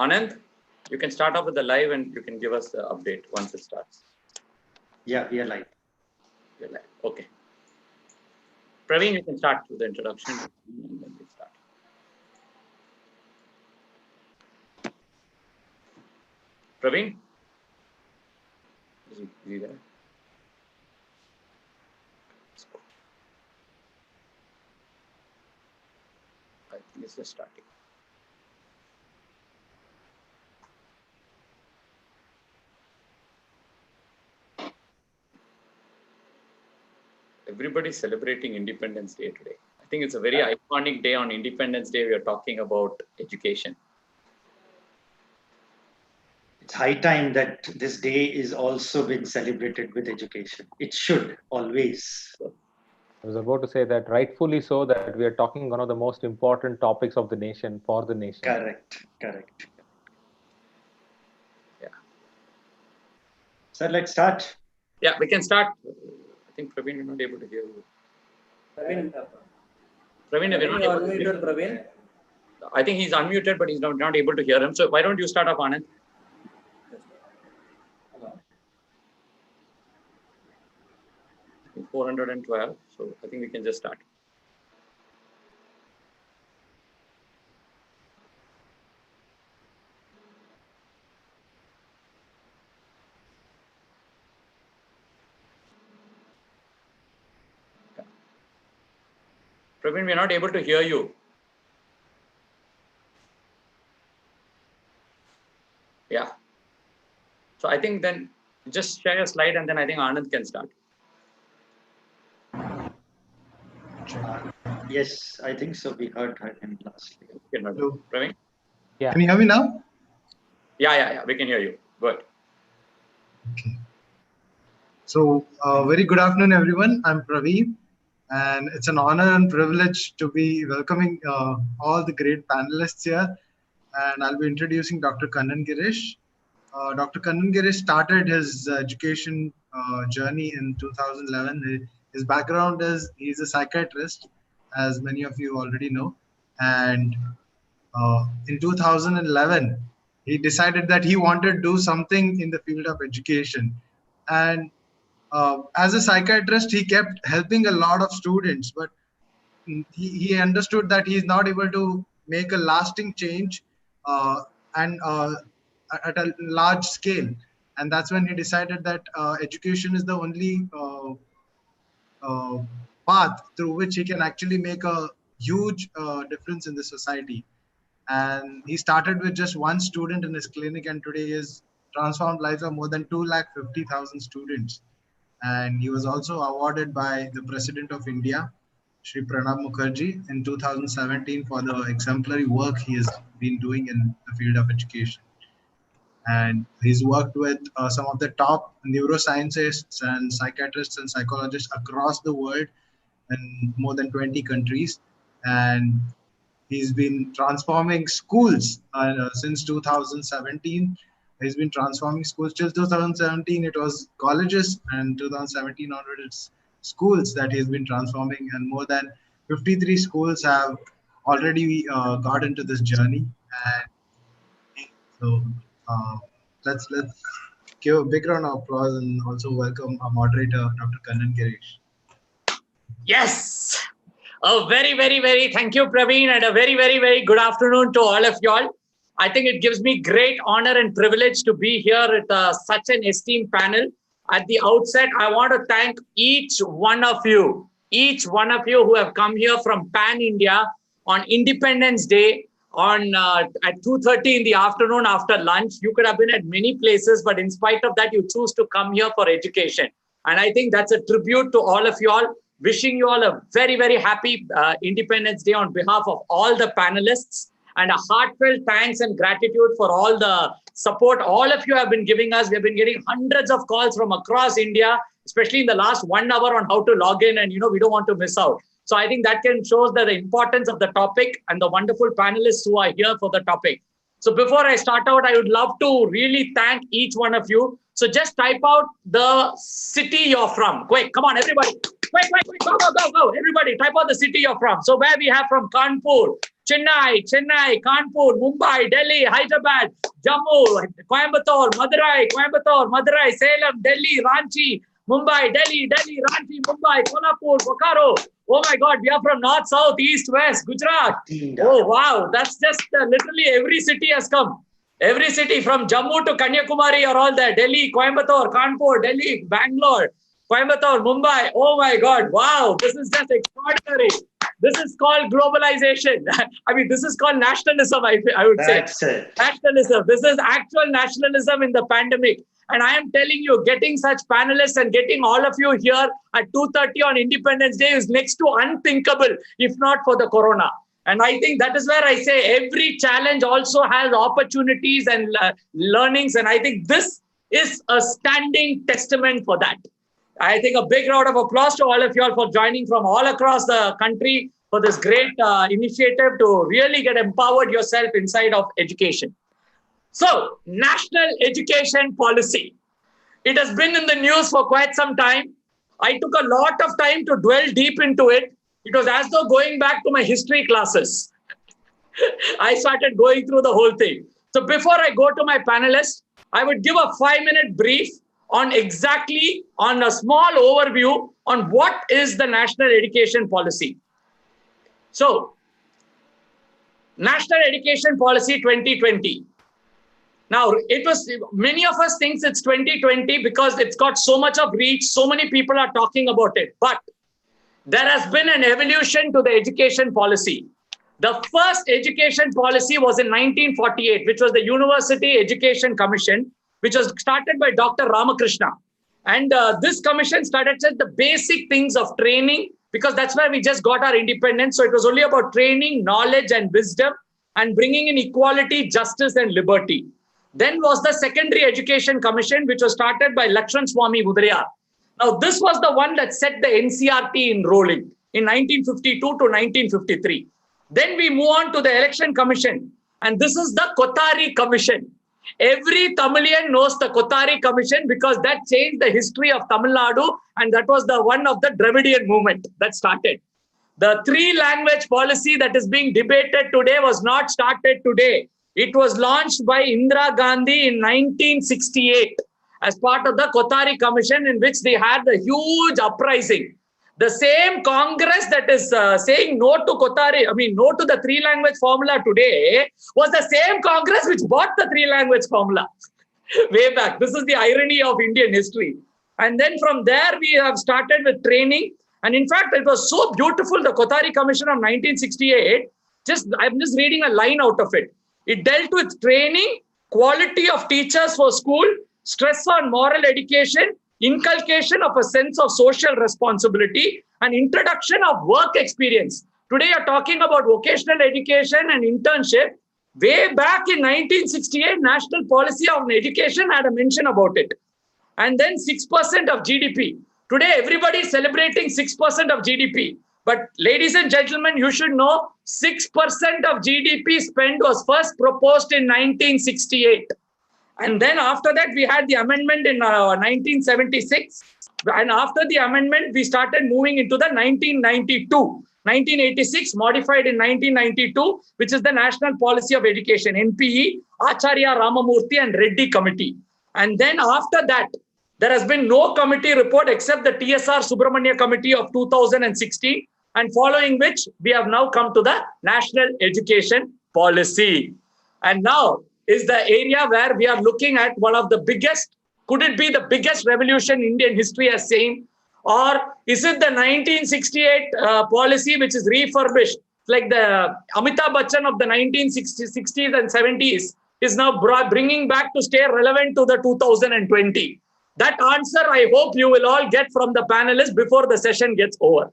Anand, you can start off with the live and you can give us the update once it starts. Yeah, we are live. You're live. Okay. Praveen, you can start with the introduction and then we start. Praveen? Is he there? I think it's just starting. Everybody's celebrating Independence Day today. I think it's a very iconic day. On Independence Day, we are talking about education. It's high time that this day is also being celebrated with education. It should always. I was about to say that rightfully so, that we are talking one of the most important topics of the nation, for the nation. Correct. Yeah. So let's start. Yeah, we can start. I think Praveen, you're not able to hear you. Praveen, we're not able to hear unmuted, Praveen. I think he's unmuted, but he's not able to hear him. So why don't you start off, Anand? 412. So I think we can just start. Praveen, we're not able to hear you. Yeah. So I think then just share your slide and then I think Anand can start. Yes, I think so. We heard him lastly. Hello. Praveen? Yeah. Can you hear me now? Yeah. We can hear you. Good. Okay. So, very good afternoon, everyone. I'm Praveen, and it's an honor and privilege to be welcoming all the great panelists here. And I'll be introducing Dr. Kannan Girish. Dr. Kannan Girish started his education journey in 2011. His background is he's a psychiatrist, as many of you already know. And in 2011, he decided that he wanted to do something in the field of education. And as a psychiatrist, he kept helping a lot of students, but he understood that he is not able to make a lasting change and at a large scale. And that's when he decided that education is the only path through which he can actually make a huge difference in the society. And he started with just one student in his clinic, and today he has transformed lives of more than 250,000 students. And he was also awarded by the President of India, Shri Pranab Mukherjee, in 2017 for the exemplary work he has been doing in the field of education. And he's worked with some of the top neuroscientists and psychiatrists and psychologists across the world in more than 20 countries. And he's been transforming schools since 2017. He's been transforming schools till 2017. It was colleges, and 2017 onward it's schools that he's been transforming. And more than 53 schools have already got into this journey. And so let's give a big round of applause and also welcome our moderator, Dr. Kannan Girish. Yes. A very thank you, Praveen, and a very good afternoon to all of y'all. I think it gives me great honor and privilege to be here at such an esteemed panel. At the outset, I want to thank each one of you who have come here from Pan India on Independence Day on at 2:30 in the afternoon after lunch. You could have been at many places, but in spite of that, you choose to come here for education. And I think that's a tribute to all of you all. Wishing you all a very happy Independence Day on behalf of all the panelists, and a heartfelt thanks and gratitude for all the support all of you have been giving us. We have been getting hundreds of calls from across India, especially in the last 1 hour, on how to log in, and we don't want to miss out. So I think that can show the importance of the topic and the wonderful panelists who are here for the topic. So before I start out, I would love to really thank each one of you. So just type out the city you're from. Quick, come on, everybody. Quick, go. Everybody, type out the city you're from. So where we have from Kanpur, Chennai, Kanpur, Mumbai, Delhi, Hyderabad, Jammu, Coimbatore, Madurai, Salem, Delhi, Ranchi, Mumbai, Delhi, Ranchi, Mumbai, Kolhapur, Bokaro. Oh my God, we are from north, south, east, west, Gujarat. Oh wow, that's just literally every city has come. Every city from Jammu to Kanyakumari are all there. Delhi, Coimbatore, Kanpur, Delhi, Bangalore, Coimbatore, Mumbai. Oh my God, wow, this is just extraordinary. This is called globalization. I mean, this is called nationalism, I would say. That's it. Nationalism. This is actual nationalism in the pandemic. And I am telling you, getting such panelists and getting all of you here at 2:30 on Independence Day is next to unthinkable, if not for the corona. And I think that is where I say every challenge also has opportunities and learnings. And I think this is a standing testament for that. I think a big round of applause to all of you all for joining from all across the country for this great initiative to really get empowered yourself inside of education. So, national education policy. It has been in the news for quite some time. I took a lot of time to dwell deep into it. It was as though going back to my history classes. I started going through the whole thing. So before I go to my panelists, I would give a 5-minute brief on a small overview on what is the National Education Policy. So, National Education Policy 2020. Now, many of us think it's 2020 because it's got so much of reach, so many people are talking about it. But there has been an evolution to the education policy. The first education policy was in 1948, which was the University Education Commission, which was started by Dr. Ramakrishna. And this commission started with the basic things of training, because that's where we just got our independence. So it was only about training, knowledge, and wisdom, and bringing in equality, justice, and liberty. Then was the Secondary Education Commission, which was started by Lakshman Swami Mudaliar. Now, this was the one that set the NCRT in rolling in 1952 to 1953. Then we move on to the Election Commission, and this is the Kothari Commission. Every Tamilian knows the Kothari Commission because that changed the history of Tamil Nadu, and that was the one of the Dravidian movement that started. The 3-language policy that is being debated today was not started today. It was launched by Indira Gandhi in 1968 as part of the Kothari Commission, in which they had the huge uprising. The same Congress that is saying no to no to the 3-language formula today, was the same Congress which bought the 3-language formula way back. This is the irony of Indian history. And then from there, we have started with training. And in fact, it was so beautiful, the Kothari Commission of 1968, I'm just reading a line out of it. It dealt with training, quality of teachers for school, stress on moral education, inculcation of a sense of social responsibility, and introduction of work experience. Today, you're talking about vocational education and internship. Way back in 1968, National Policy on Education had a mention about it. And then 6% of GDP. Today, everybody is celebrating 6% of GDP. But ladies and gentlemen, you should know 6% of GDP spend was first proposed in 1968. And then after that, we had the amendment in 1976. And after the amendment, we started moving into the 1992. 1986, modified in 1992, which is the National Policy of Education, NPE, Acharya Ramamurthy and Reddy Committee. And then after that, there has been no committee report except the TSR Subramania Committee of 2016. And following which, we have now come to the National Education Policy. And now is the area where we are looking at one of the biggest, could it be the biggest revolution Indian history has seen? Or is it the 1968 policy which is refurbished, like the Amitabh Bachchan of the 1960s and 70s is now bringing back to stay relevant to the 2020? That answer, I hope you will all get from the panelists before the session gets over.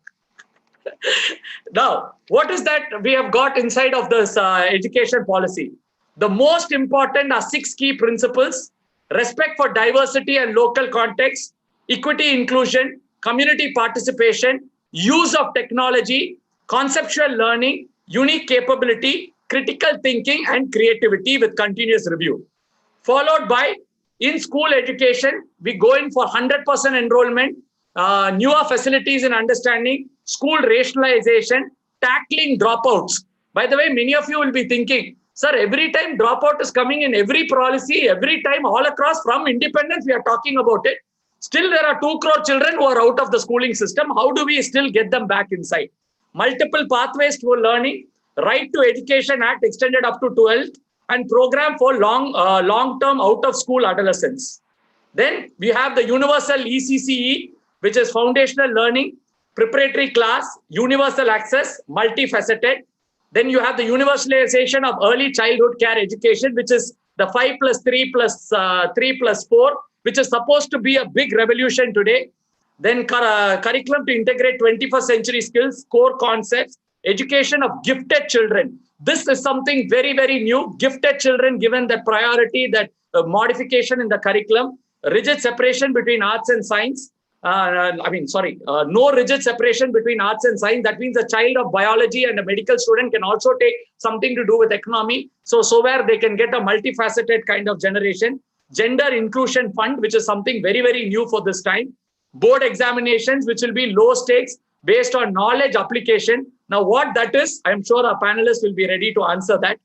Now, what is that we have got inside of this education policy? The most important are 6 key principles: respect for diversity and local context, equity inclusion, community participation, use of technology, conceptual learning, unique capability, critical thinking, and creativity with continuous review. Followed by, in school education, we go in for 100% enrollment, newer facilities and understanding, school rationalization, tackling dropouts. By the way, many of you will be thinking, sir, every time dropout is coming in every policy, every time all across from independence, we are talking about it. Still, there are 2 crore children who are out of the schooling system. How do we still get them back inside? Multiple pathways to learning, Right to Education Act extended up to 12th, and program for long-term out-of-school adolescents. Then we have the universal ECCE, which is foundational learning, preparatory class, universal access, multifaceted. Then you have the universalization of early childhood care education, which is the 5+3+3+4, which is supposed to be a big revolution today. Then curriculum to integrate 21st century skills, core concepts, education of gifted children. This is something very, very new. Gifted children given that priority, that modification in the curriculum, rigid separation between arts and science. No rigid separation between arts and science. That means a child of biology and a medical student can also take something to do with economy. So where they can get a multifaceted kind of generation. Gender inclusion fund, which is something very, very new for this time. Board examinations, which will be low stakes based on knowledge application. Now, what that is, I'm sure our panelists will be ready to answer that.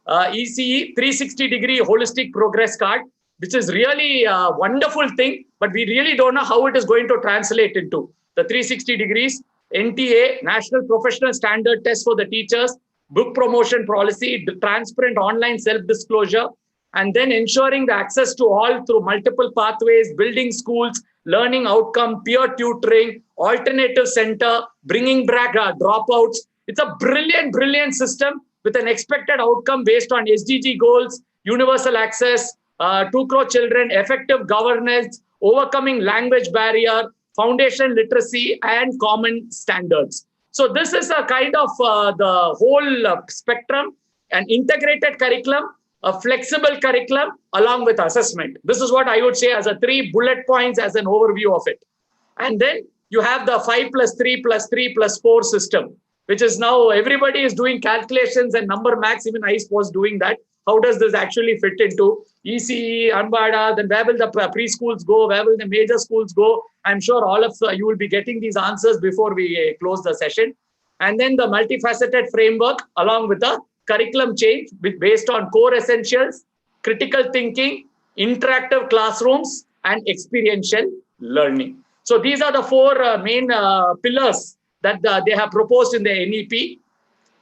ECE 360-degree holistic progress card, which is really a wonderful thing, but we really don't know how it is going to translate into the 360 degrees. NTA, National Professional Standard Test for the teachers, book promotion policy, transparent online self-disclosure, and then ensuring the access to all through multiple pathways, building schools, learning outcome, peer tutoring, alternative center, bringing back dropouts. It's a brilliant, brilliant system with an expected outcome based on SDG goals, universal access, 2 crore children, effective governance, overcoming language barrier, foundation literacy, and common standards. So this is a kind of the whole spectrum, an integrated curriculum, a flexible curriculum along with assessment. This is what I would say as a 3 bullet points as an overview of it. And then you have the 5+3+3+4 system, which is now everybody is doing calculations and number max, even I was doing that. How does this actually fit into ECE, Ambada, then where will the preschools go? Where will the major schools go? I'm sure all of you will be getting these answers before we close the session. And then the multifaceted framework along with the curriculum change based on core essentials, critical thinking, interactive classrooms, and experiential learning. So these are the 4 main pillars that they have proposed in the NEP.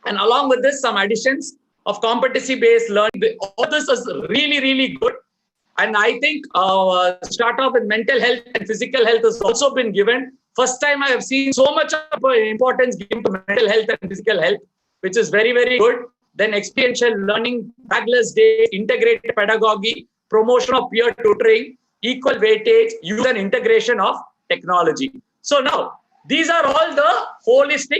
And along with this, some additions of competency-based learning. All this is really, really good. And I think start off with mental health and physical health has also been given. First time I have seen so much of importance given to mental health and physical health, which is very, very good. Then experiential learning, bagless days, integrated pedagogy, promotion of peer tutoring, equal weightage, use and integration of technology. So now, these are all the holistic